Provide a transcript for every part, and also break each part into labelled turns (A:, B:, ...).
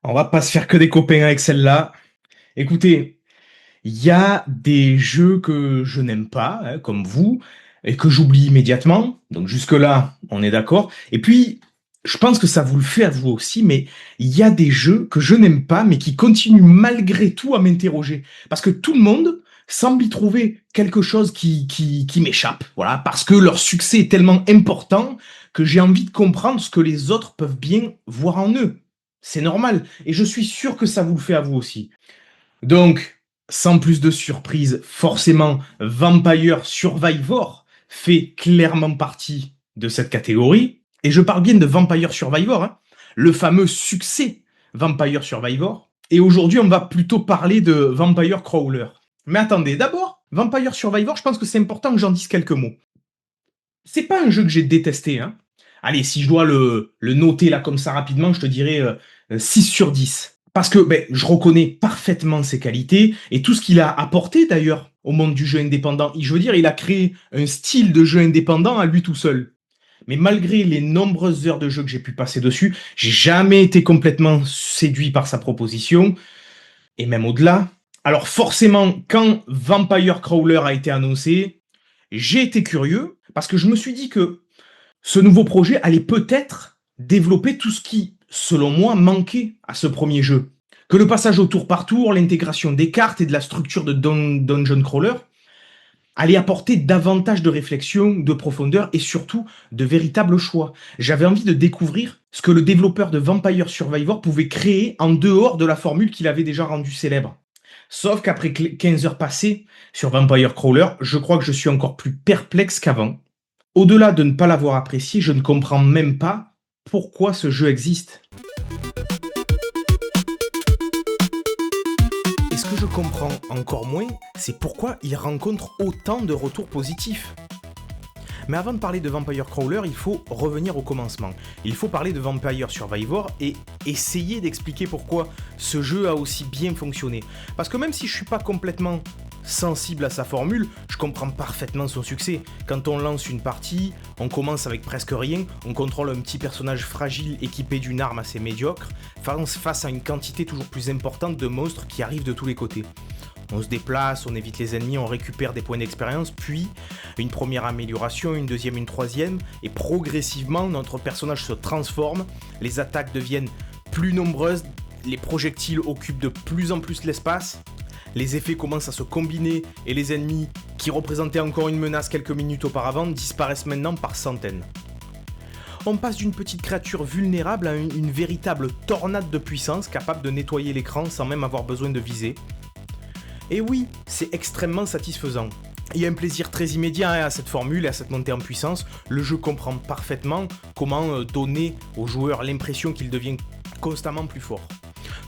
A: On va pas se faire que des copains avec celle-là. Écoutez, il y a des jeux que je n'aime pas, hein, comme vous, et que j'oublie immédiatement. Donc jusque-là, on est d'accord. Et puis, je pense que ça vous le fait à vous aussi, mais il y a des jeux que je n'aime pas, mais qui continuent malgré tout à m'interroger. Parce que tout le monde semble y trouver quelque chose qui m'échappe. Voilà, parce que leur succès est tellement important que j'ai envie de comprendre ce que les autres peuvent bien voir en eux. C'est normal. Et je suis sûr que ça vous le fait à vous aussi. Donc, sans plus de surprise, forcément, Vampire Survivor fait clairement partie de cette catégorie. Et je parle bien de Vampire Survivor, hein, le fameux succès Vampire Survivor. Et aujourd'hui, on va plutôt parler de Vampire Crawler. Mais attendez, d'abord, Vampire Survivor, je pense que c'est important que j'en dise quelques mots. C'est pas un jeu que j'ai détesté, hein. Allez, si je dois le noter là comme ça rapidement, je te dirais 6 sur 10. Parce que ben, je reconnais parfaitement ses qualités et tout ce qu'il a apporté d'ailleurs au monde du jeu indépendant. Je veux dire, il a créé un style de jeu indépendant à lui tout seul. Mais malgré les nombreuses heures de jeu que j'ai pu passer dessus, j'ai jamais été complètement séduit par sa proposition, et même au-delà. Alors forcément, quand Vampire Crawler a été annoncé, j'ai été curieux, parce que je me suis dit que ce nouveau projet allait peut-être développer tout ce qui, selon moi, manquait à ce premier jeu. Que le passage au tour par tour, l'intégration des cartes et de la structure de Dungeon Crawler allait apporter davantage de réflexion, de profondeur et surtout de véritables choix. J'avais envie de découvrir ce que le développeur de Vampire Survivor pouvait créer en dehors de la formule qu'il avait déjà rendue célèbre. Sauf qu'après 15 heures passées sur Vampire Crawler, je crois que je suis encore plus perplexe qu'avant. Au-delà de ne pas l'avoir apprécié, je ne comprends même pas pourquoi ce jeu existe. Et ce que je comprends encore moins, c'est pourquoi il rencontre autant de retours positifs. Mais avant de parler de Vampire Crawler, il faut revenir au commencement. Il faut parler de Vampire Survivor et essayer d'expliquer pourquoi ce jeu a aussi bien fonctionné. Parce que même si je suis pas complètement sensible à sa formule, je comprends parfaitement son succès. Quand on lance une partie, on commence avec presque rien, on contrôle un petit personnage fragile équipé d'une arme assez médiocre, face à une quantité toujours plus importante de monstres qui arrivent de tous les côtés. On se déplace, on évite les ennemis, on récupère des points d'expérience, puis une première amélioration, une deuxième, une troisième, et progressivement notre personnage se transforme, les attaques deviennent plus nombreuses, les projectiles occupent de plus en plus l'espace, les effets commencent à se combiner et les ennemis, qui représentaient encore une menace quelques minutes auparavant, disparaissent maintenant par centaines. On passe d'une petite créature vulnérable à une véritable tornade de puissance capable de nettoyer l'écran sans même avoir besoin de viser. Et oui, c'est extrêmement satisfaisant. Il y a un plaisir très immédiat à cette formule et à cette montée en puissance. Le jeu comprend parfaitement comment donner aux joueurs l'impression qu'il devient constamment plus fort.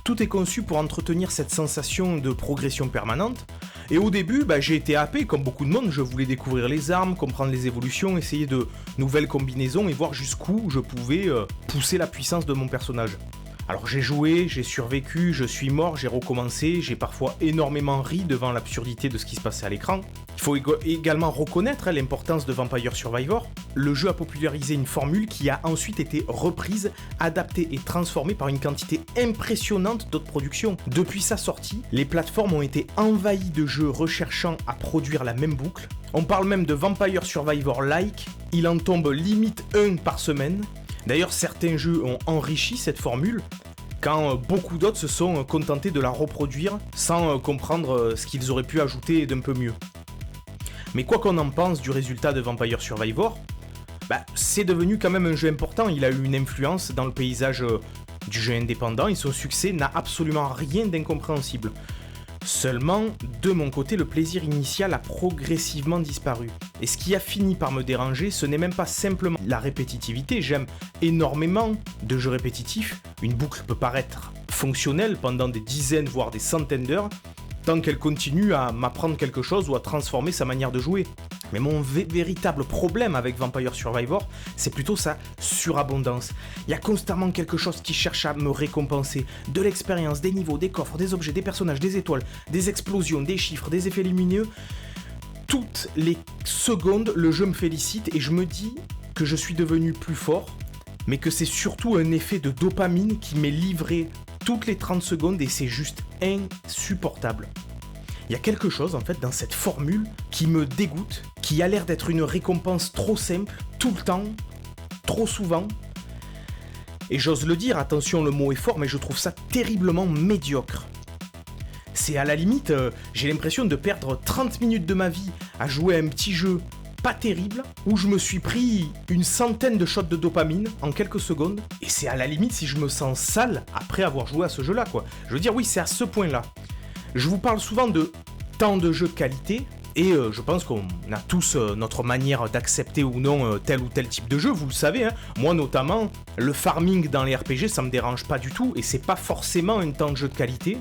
A: Tout est conçu pour entretenir cette sensation de progression permanente. Et au début, j'ai été happé, comme beaucoup de monde, je voulais découvrir les armes, comprendre les évolutions, essayer de nouvelles combinaisons et voir jusqu'où je pouvais pousser la puissance de mon personnage. Alors j'ai joué, j'ai survécu, je suis mort, j'ai recommencé, j'ai parfois énormément ri devant l'absurdité de ce qui se passait à l'écran. Il faut également reconnaître l'importance de Vampire Survivor. Le jeu a popularisé une formule qui a ensuite été reprise, adaptée et transformée par une quantité impressionnante d'autres productions. Depuis sa sortie, les plateformes ont été envahies de jeux recherchant à produire la même boucle. On parle même de Vampire Survivor-like, il en tombe limite un par semaine. D'ailleurs, certains jeux ont enrichi cette formule, quand beaucoup d'autres se sont contentés de la reproduire sans comprendre ce qu'ils auraient pu ajouter d'un peu mieux. Mais quoi qu'on en pense du résultat de Vampire Survivor, c'est devenu quand même un jeu important, il a eu une influence dans le paysage du jeu indépendant et son succès n'a absolument rien d'incompréhensible. Seulement, de mon côté, le plaisir initial a progressivement disparu. Et ce qui a fini par me déranger, ce n'est même pas simplement la répétitivité, j'aime énormément de jeux répétitifs. Une boucle peut paraître fonctionnelle pendant des dizaines voire des centaines d'heures, tant qu'elle continue à m'apprendre quelque chose ou à transformer sa manière de jouer. Mais mon véritable problème avec Vampire Survivor, c'est plutôt sa surabondance. Il y a constamment quelque chose qui cherche à me récompenser. De l'expérience, des niveaux, des coffres, des objets, des personnages, des étoiles, des explosions, des chiffres, des effets lumineux. Toutes les secondes, le jeu me félicite et je me dis que je suis devenu plus fort, mais que c'est surtout un effet de dopamine qui m'est livré toutes les 30 secondes et c'est juste insupportable. Il y a quelque chose en fait dans cette formule qui me dégoûte, qui a l'air d'être une récompense trop simple, tout le temps, trop souvent. Et j'ose le dire, attention le mot est fort, mais je trouve ça terriblement médiocre. C'est à la limite, j'ai l'impression de perdre 30 minutes de ma vie à jouer à un petit jeu pas terrible, où je me suis pris une centaine de shots de dopamine en quelques secondes, et c'est à la limite si je me sens sale après avoir joué à ce jeu-là, quoi. Je veux dire, oui, c'est à ce point-là. Je vous parle souvent de temps de jeu de qualité, et je pense qu'on a tous notre manière d'accepter ou non tel ou tel type de jeu, vous le savez, hein. Moi notamment, le farming dans les RPG, ça me dérange pas du tout, et c'est pas forcément un temps de jeu de qualité.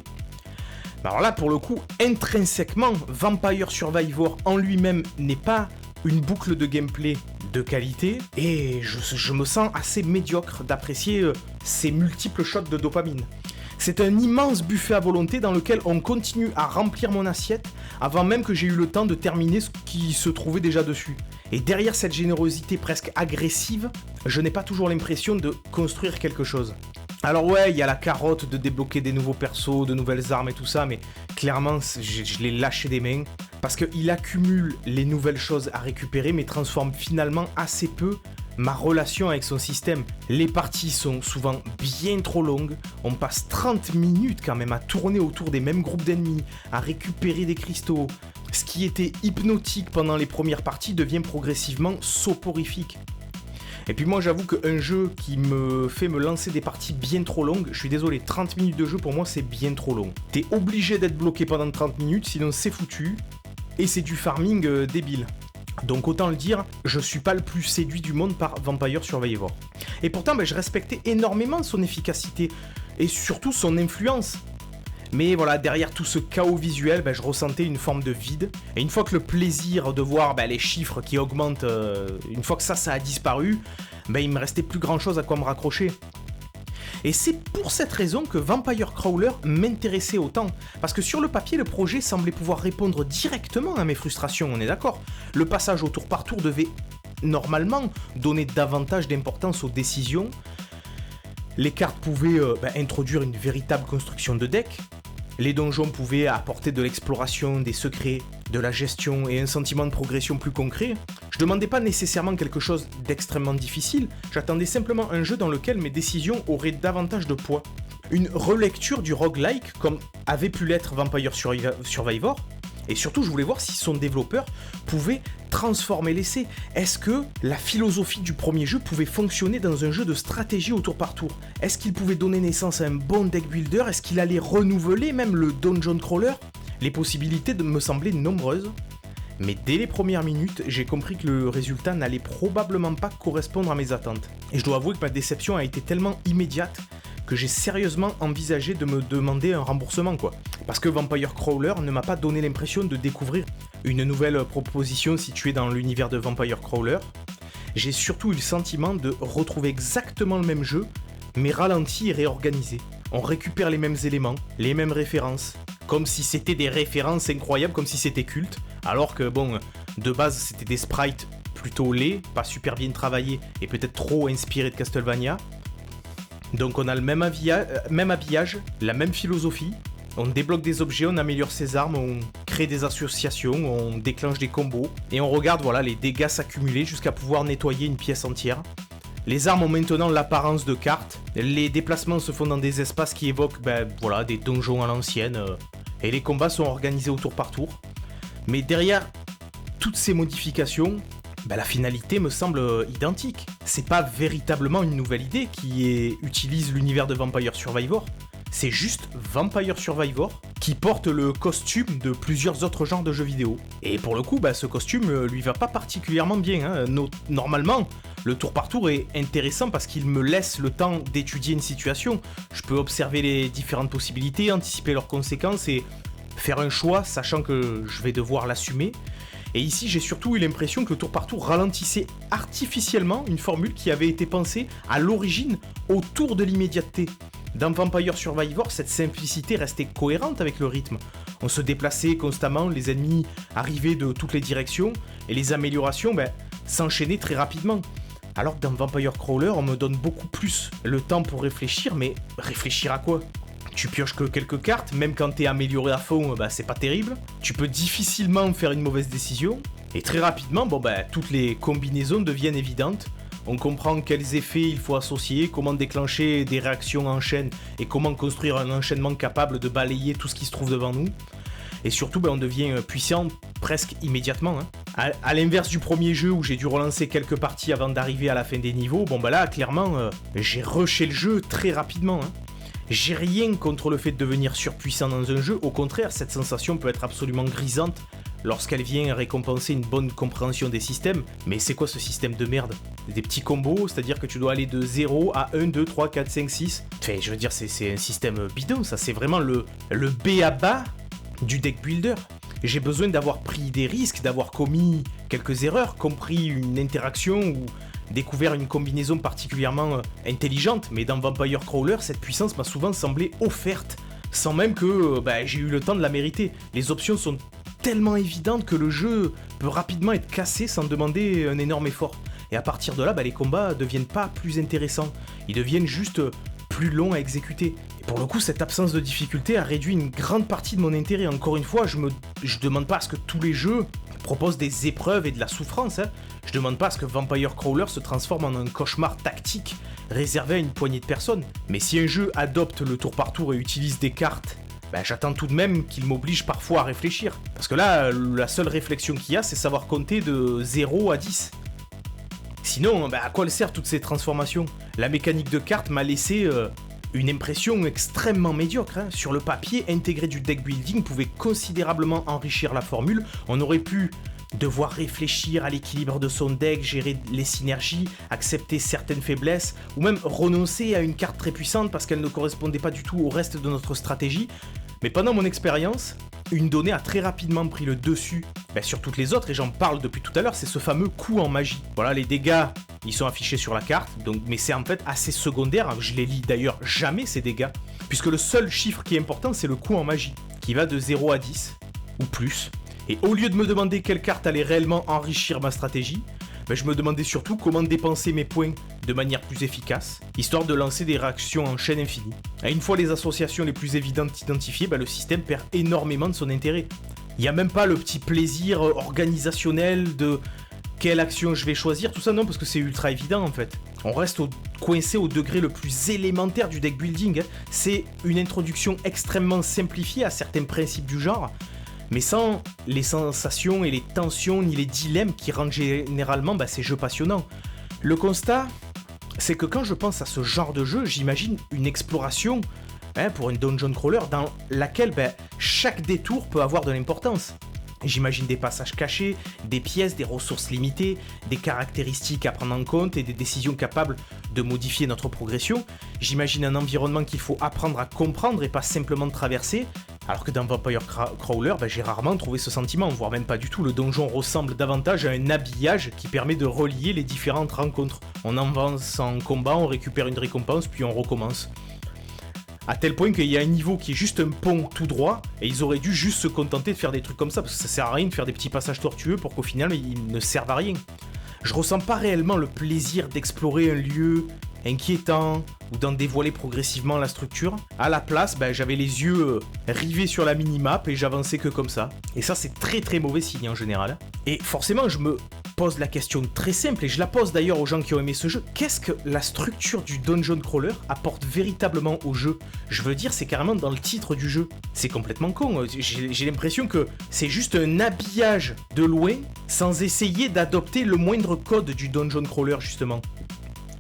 A: Alors là, pour le coup, intrinsèquement, Vampire Survivor en lui-même n'est pas une boucle de gameplay de qualité, et je me sens assez médiocre d'apprécier ces multiples shots de dopamine. C'est un immense buffet à volonté dans lequel on continue à remplir mon assiette avant même que j'ai eu le temps de terminer ce qui se trouvait déjà dessus. Et derrière cette générosité presque agressive, je n'ai pas toujours l'impression de construire quelque chose. Alors ouais, il y a la carotte de débloquer des nouveaux persos, de nouvelles armes et tout ça, mais clairement, je l'ai lâché des mains, parce qu'il accumule les nouvelles choses à récupérer, mais transforme finalement assez peu ma relation avec son système. Les parties sont souvent bien trop longues, on passe 30 minutes quand même à tourner autour des mêmes groupes d'ennemis, à récupérer des cristaux. Ce qui était hypnotique pendant les premières parties devient progressivement soporifique. Et puis moi j'avoue qu'un jeu qui me fait me lancer des parties bien trop longues, je suis désolé, 30 minutes de jeu pour moi c'est bien trop long. T'es obligé d'être bloqué pendant 30 minutes, sinon c'est foutu, et c'est du farming débile. Donc autant le dire, je suis pas le plus séduit du monde par Vampire Survivor. Et pourtant je respectais énormément son efficacité, et surtout son influence. Mais voilà, derrière tout ce chaos visuel, je ressentais une forme de vide. Et une fois que le plaisir de voir les chiffres qui augmentent, une fois que ça a disparu, il me restait plus grand chose à quoi me raccrocher. Et c'est pour cette raison que Vampire Crawler m'intéressait autant. Parce que sur le papier, le projet semblait pouvoir répondre directement à mes frustrations, on est d'accord. Le passage au tour par tour devait normalement donner davantage d'importance aux décisions. Les cartes pouvaient introduire une véritable construction de deck. Les donjons pouvaient apporter de l'exploration, des secrets, de la gestion et un sentiment de progression plus concret. Je demandais pas nécessairement quelque chose d'extrêmement difficile, j'attendais simplement un jeu dans lequel mes décisions auraient davantage de poids. Une relecture du roguelike comme avait pu l'être Vampire Survivor, et surtout je voulais voir si son développeur pouvait transformer l'essai. Est-ce que la philosophie du premier jeu pouvait fonctionner dans un jeu de stratégie au tour par tour? Est-ce qu'il pouvait donner naissance à un bon deck builder? Est-ce qu'il allait renouveler même le dungeon crawler? Les possibilités me semblaient nombreuses. Mais dès les premières minutes, j'ai compris que le résultat n'allait probablement pas correspondre à mes attentes. Et je dois avouer que ma déception a été tellement immédiate que j'ai sérieusement envisagé de me demander un remboursement, quoi. Parce que Vampire Crawler ne m'a pas donné l'impression de découvrir une nouvelle proposition située dans l'univers de Vampire Crawler. J'ai surtout eu le sentiment de retrouver exactement le même jeu, mais ralenti et réorganisé. On récupère les mêmes éléments, les mêmes références, comme si c'était des références incroyables, comme si c'était culte, alors que de base c'était des sprites plutôt laids, pas super bien travaillés et peut-être trop inspirés de Castlevania. Donc on a le même habillage, la même philosophie, on débloque des objets, on améliore ses armes, on crée des associations, on déclenche des combos, et on regarde les dégâts s'accumuler jusqu'à pouvoir nettoyer une pièce entière. Les armes ont maintenant l'apparence de cartes, les déplacements se font dans des espaces qui évoquent des donjons à l'ancienne, et les combats sont organisés au tour par tour. Mais derrière toutes ces modifications, la finalité me semble identique. C'est pas véritablement une nouvelle idée qui utilise l'univers de Vampire Survivor, c'est juste Vampire Survivor qui porte le costume de plusieurs autres genres de jeux vidéo. Et pour le coup, ce costume lui va pas particulièrement bien. Normalement, le tour par tour est intéressant parce qu'il me laisse le temps d'étudier une situation. Je peux observer les différentes possibilités, anticiper leurs conséquences et faire un choix, sachant que je vais devoir l'assumer. Et ici, j'ai surtout eu l'impression que le tour par tour ralentissait artificiellement une formule qui avait été pensée à l'origine autour de l'immédiateté. Dans Vampire Survivor, cette simplicité restait cohérente avec le rythme. On se déplaçait constamment, les ennemis arrivaient de toutes les directions, et les améliorations s'enchaînaient très rapidement. Alors que dans Vampire Crawler, on me donne beaucoup plus le temps pour réfléchir, mais réfléchir à quoi ? Tu pioches que quelques cartes, même quand t'es amélioré à fond, c'est pas terrible. Tu peux difficilement faire une mauvaise décision. Et très rapidement, toutes les combinaisons deviennent évidentes. On comprend quels effets il faut associer, comment déclencher des réactions en chaîne et comment construire un enchaînement capable de balayer tout ce qui se trouve devant nous. Et surtout, on devient puissant presque immédiatement. À l'inverse du premier jeu où j'ai dû relancer quelques parties avant d'arriver à la fin des niveaux, là, clairement, j'ai rushé le jeu très rapidement. J'ai rien contre le fait de devenir surpuissant dans un jeu, au contraire, cette sensation peut être absolument grisante lorsqu'elle vient récompenser une bonne compréhension des systèmes. Mais c'est quoi ce système de merde? Des petits combos, c'est-à-dire que tu dois aller de 0 à 1, 2, 3, 4, 5, 6. Enfin, je veux dire, c'est un système bidon, ça, c'est vraiment le b.a.-ba du deck builder. J'ai besoin d'avoir pris des risques, d'avoir commis quelques erreurs, compris une interaction ou découvert une combinaison particulièrement intelligente, mais dans Vampire Crawler, cette puissance m'a souvent semblé offerte, sans même que j'ai eu le temps de la mériter. Les options sont tellement évidentes que le jeu peut rapidement être cassé sans demander un énorme effort. Et à partir de là, les combats deviennent pas plus intéressants, ils deviennent juste plus longs à exécuter. Et pour le coup, cette absence de difficulté a réduit une grande partie de mon intérêt. Encore une fois, je demande pas à ce que tous les jeux proposent des épreuves et de la souffrance. Je demande pas à ce que Vampire Crawler se transforme en un cauchemar tactique réservé à une poignée de personnes. Mais si un jeu adopte le tour par tour et utilise des cartes, j'attends tout de même qu'il m'oblige parfois à réfléchir. Parce que là, la seule réflexion qu'il y a, c'est savoir compter de 0 à 10. Sinon, à quoi servent toutes ces transformations? La mécanique de cartes m'a laissé une impression extrêmement médiocre. Sur le papier, intégrer du deck building pouvait considérablement enrichir la formule. On aurait pu devoir réfléchir à l'équilibre de son deck, gérer les synergies, accepter certaines faiblesses, ou même renoncer à une carte très puissante parce qu'elle ne correspondait pas du tout au reste de notre stratégie. Mais pendant mon expérience, une donnée a très rapidement pris le dessus sur toutes les autres, et j'en parle depuis tout à l'heure, c'est ce fameux coup en magie. Voilà, les dégâts, ils sont affichés sur la carte, mais c'est en fait assez secondaire, je les lis d'ailleurs jamais ces dégâts, puisque le seul chiffre qui est important, c'est le coup en magie, qui va de 0 à 10, ou plus. Et au lieu de me demander quelle carte allait réellement enrichir ma stratégie, je me demandais surtout comment dépenser mes points de manière plus efficace, histoire de lancer des réactions en chaîne infinie. Et une fois les associations les plus évidentes identifiées, le système perd énormément de son intérêt. Il n'y a même pas le petit plaisir organisationnel de quelle action je vais choisir, tout ça non, parce que c'est ultra évident en fait. On reste coincé au degré le plus élémentaire du deck building. C'est une introduction extrêmement simplifiée à certains principes du genre, mais sans les sensations et les tensions ni les dilemmes qui rendent généralement ces jeux passionnants. Le constat, c'est que quand je pense à ce genre de jeu, j'imagine une exploration pour une dungeon crawler dans laquelle chaque détour peut avoir de l'importance. J'imagine des passages cachés, des pièces, des ressources limitées, des caractéristiques à prendre en compte et des décisions capables de modifier notre progression. J'imagine un environnement qu'il faut apprendre à comprendre et pas simplement traverser. Alors que dans Vampire Crawler, j'ai rarement trouvé ce sentiment, voire même pas du tout. Le donjon ressemble davantage à un habillage qui permet de relier les différentes rencontres. On avance en combat, on récupère une récompense, puis on recommence. À tel point qu'il y a un niveau qui est juste un pont tout droit, et ils auraient dû juste se contenter de faire des trucs comme ça, parce que ça sert à rien de faire des petits passages tortueux pour qu'au final ils ne servent à rien. Je ressens pas réellement le plaisir d'explorer un lieu inquiétant ou d'en dévoiler progressivement la structure. À la place, j'avais les yeux rivés sur la minimap et j'avançais que comme ça. Et ça, c'est très très mauvais signe en général. Et forcément, je me pose la question très simple, et je la pose d'ailleurs aux gens qui ont aimé ce jeu. Qu'est-ce que la structure du dungeon crawler apporte véritablement au jeu? Je veux dire, c'est carrément dans le titre du jeu. C'est complètement con. J'ai l'impression que c'est juste un habillage de loin sans essayer d'adopter le moindre code du dungeon crawler, justement.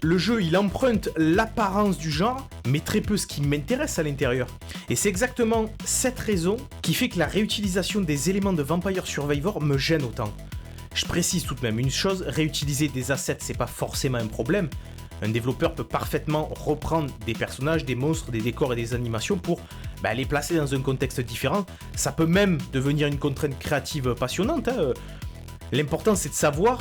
A: Le jeu, il emprunte l'apparence du genre, mais très peu ce qui m'intéresse à l'intérieur. Et c'est exactement cette raison qui fait que la réutilisation des éléments de Vampire Survivor me gêne autant. Je précise tout de même une chose, réutiliser des assets, c'est pas forcément un problème. Un développeur peut parfaitement reprendre des personnages, des monstres, des décors et des animations pour les placer dans un contexte différent. Ça peut même devenir une contrainte créative passionnante. L'important, c'est de savoir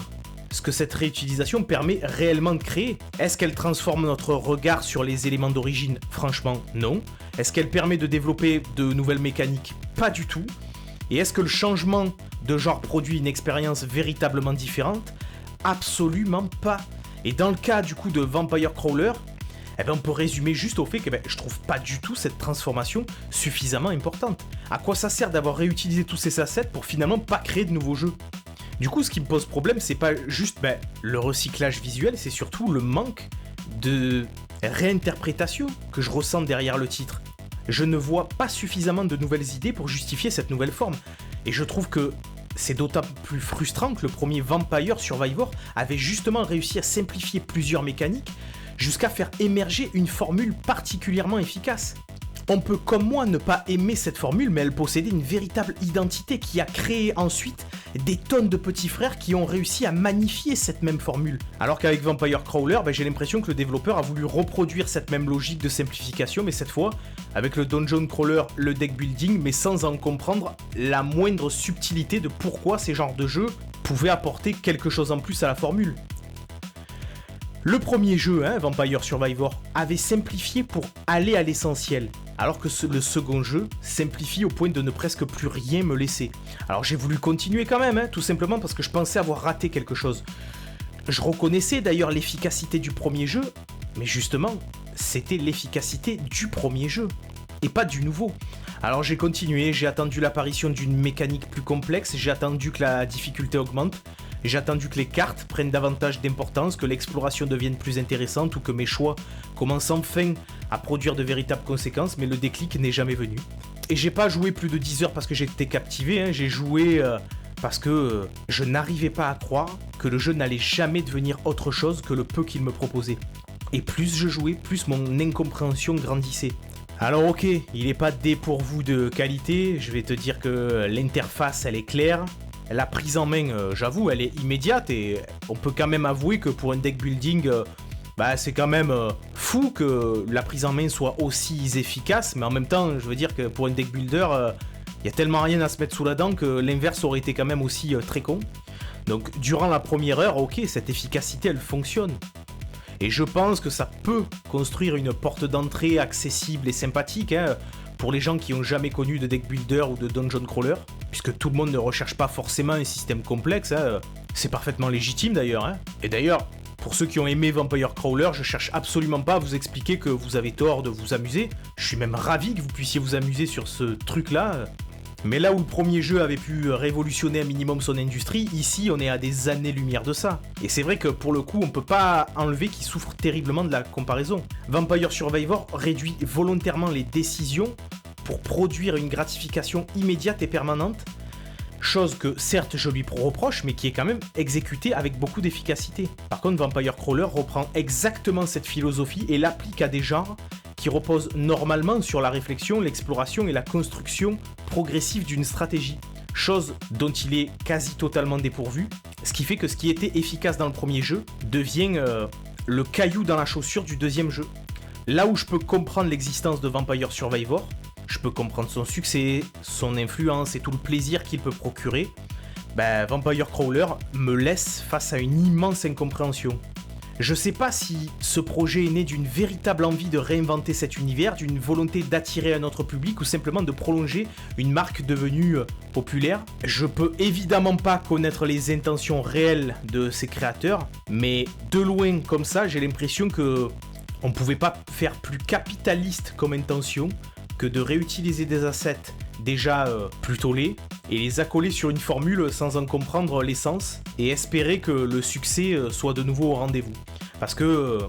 A: ce que cette réutilisation permet réellement de créer. Est-ce qu'elle transforme notre regard sur les éléments d'origine? Franchement, non. Est-ce qu'elle permet de développer de nouvelles mécaniques? Pas du tout. Et est-ce que le changement de genre produit une expérience véritablement différente? Absolument pas. Et dans le cas du coup de Vampire Crawler, Eh ben on peut résumer juste au fait que je trouve pas du tout cette transformation suffisamment importante. À quoi ça sert d'avoir réutilisé tous ces assets pour finalement pas créer de nouveaux jeux? Du coup, ce qui me pose problème, c'est pas juste le recyclage visuel, c'est surtout le manque de réinterprétation que je ressens derrière le titre. Je ne vois pas suffisamment de nouvelles idées pour justifier cette nouvelle forme. Et je trouve que c'est d'autant plus frustrant que le premier Vampire Survivor avait justement réussi à simplifier plusieurs mécaniques jusqu'à faire émerger une formule particulièrement efficace. On peut comme moi ne pas aimer cette formule, mais elle possédait une véritable identité qui a créé ensuite des tonnes de petits frères qui ont réussi à magnifier cette même formule. Alors qu'avec Vampire Crawler, j'ai l'impression que le développeur a voulu reproduire cette même logique de simplification, mais cette fois avec le Dungeon Crawler, le deck building, mais sans en comprendre la moindre subtilité de pourquoi ces genres de jeux pouvaient apporter quelque chose en plus à la formule. Le premier jeu, Vampire Survivor, avait simplifié pour aller à l'essentiel, alors que le second jeu simplifie au point de ne presque plus rien me laisser. Alors j'ai voulu continuer quand même, tout simplement parce que je pensais avoir raté quelque chose. Je reconnaissais d'ailleurs l'efficacité du premier jeu, mais justement, c'était l'efficacité du premier jeu, et pas du nouveau. Alors j'ai continué, j'ai attendu l'apparition d'une mécanique plus complexe, j'ai attendu que la difficulté augmente, j'ai attendu que les cartes prennent davantage d'importance, que l'exploration devienne plus intéressante ou que mes choix commencent enfin à produire de véritables conséquences, mais le déclic n'est jamais venu. Et j'ai pas joué plus de 10 heures parce que j'étais captivé, j'ai joué parce que je n'arrivais pas à croire que le jeu n'allait jamais devenir autre chose que le peu qu'il me proposait. Et plus je jouais, plus mon incompréhension grandissait. Alors ok, il n'est pas dépourvu de qualité, je vais te dire que l'interface elle est claire, la prise en main, j'avoue, elle est immédiate et on peut quand même avouer que pour un deck building, c'est quand même fou que la prise en main soit aussi efficace, mais en même temps, je veux dire que pour un deck builder, il y a tellement rien à se mettre sous la dent que l'inverse aurait été quand même aussi très con. Donc durant la première heure, ok, cette efficacité elle fonctionne. Et je pense que ça peut construire une porte d'entrée accessible et sympathique pour les gens qui n'ont jamais connu de deck builder ou de dungeon crawler, puisque tout le monde ne recherche pas forcément un système complexe, c'est parfaitement légitime d'ailleurs. Et d'ailleurs, pour ceux qui ont aimé Vampire Crawler, je cherche absolument pas à vous expliquer que vous avez tort de vous amuser, je suis même ravi que vous puissiez vous amuser sur ce truc-là. Mais là où le premier jeu avait pu révolutionner un minimum son industrie, ici on est à des années-lumière de ça. Et c'est vrai que pour le coup on peut pas enlever qu'il souffre terriblement de la comparaison. Vampire Survivor réduit volontairement les décisions pour produire une gratification immédiate et permanente, chose que certes je lui reproche mais qui est quand même exécutée avec beaucoup d'efficacité. Par contre Vampire Crawler reprend exactement cette philosophie et l'applique à des genres qui repose normalement sur la réflexion, l'exploration et la construction progressive d'une stratégie, chose dont il est quasi totalement dépourvu, ce qui fait que ce qui était efficace dans le premier jeu devient le caillou dans la chaussure du deuxième jeu. Là où je peux comprendre l'existence de Vampire Survivor, je peux comprendre son succès, son influence et tout le plaisir qu'il peut procurer, Vampire Crawler me laisse face à une immense incompréhension. Je sais pas si ce projet est né d'une véritable envie de réinventer cet univers, d'une volonté d'attirer un autre public ou simplement de prolonger une marque devenue populaire. Je peux évidemment pas connaître les intentions réelles de ses créateurs, mais de loin comme ça, j'ai l'impression que on pouvait pas faire plus capitaliste comme intention que de réutiliser des assets déjà plutôt laids et les accoler sur une formule sans en comprendre l'essence et espérer que le succès soit de nouveau au rendez-vous. Parce que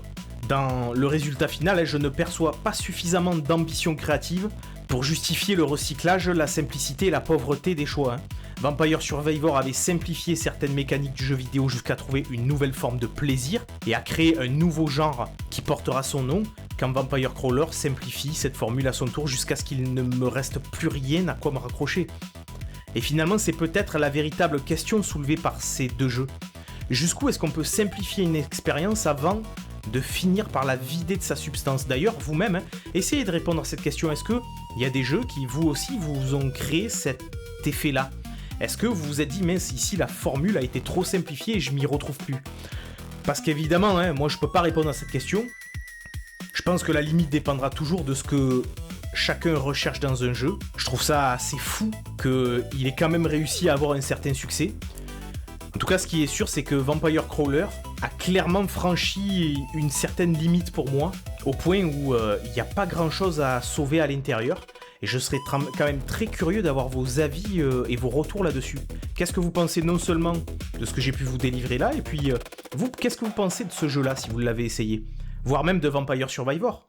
A: dans le résultat final, je ne perçois pas suffisamment d'ambition créative pour justifier le recyclage, la simplicité et la pauvreté des choix. Vampire Survivor avait simplifié certaines mécaniques du jeu vidéo jusqu'à trouver une nouvelle forme de plaisir et à créer un nouveau genre qui portera son nom, quand Vampire Crawler simplifie cette formule à son tour jusqu'à ce qu'il ne me reste plus rien à quoi me raccrocher. Et finalement, c'est peut-être la véritable question soulevée par ces deux jeux. Jusqu'où est-ce qu'on peut simplifier une expérience avant de finir par la vider de sa substance? D'ailleurs, vous-même, essayez de répondre à cette question. Est-ce qu'il y a des jeux qui, vous aussi, vous ont créé cet effet-là? Est-ce que vous vous êtes dit, mince, ici, la formule a été trop simplifiée et je m'y retrouve plus? Parce qu'évidemment, moi, je peux pas répondre à cette question. Je pense que la limite dépendra toujours de ce que chacun recherche dans un jeu. Je trouve ça assez fou qu'il ait quand même réussi à avoir un certain succès. En tout cas, ce qui est sûr, c'est que Vampire Crawler a clairement franchi une certaine limite pour moi, au point où il n'y a pas grand chose à sauver à l'intérieur. Et je serais quand même très curieux d'avoir vos avis et vos retours là-dessus. Qu'est-ce que vous pensez non seulement de ce que j'ai pu vous délivrer là, et puis vous, qu'est-ce que vous pensez de ce jeu-là si vous l'avez essayé? Voire même de Vampire Survivor.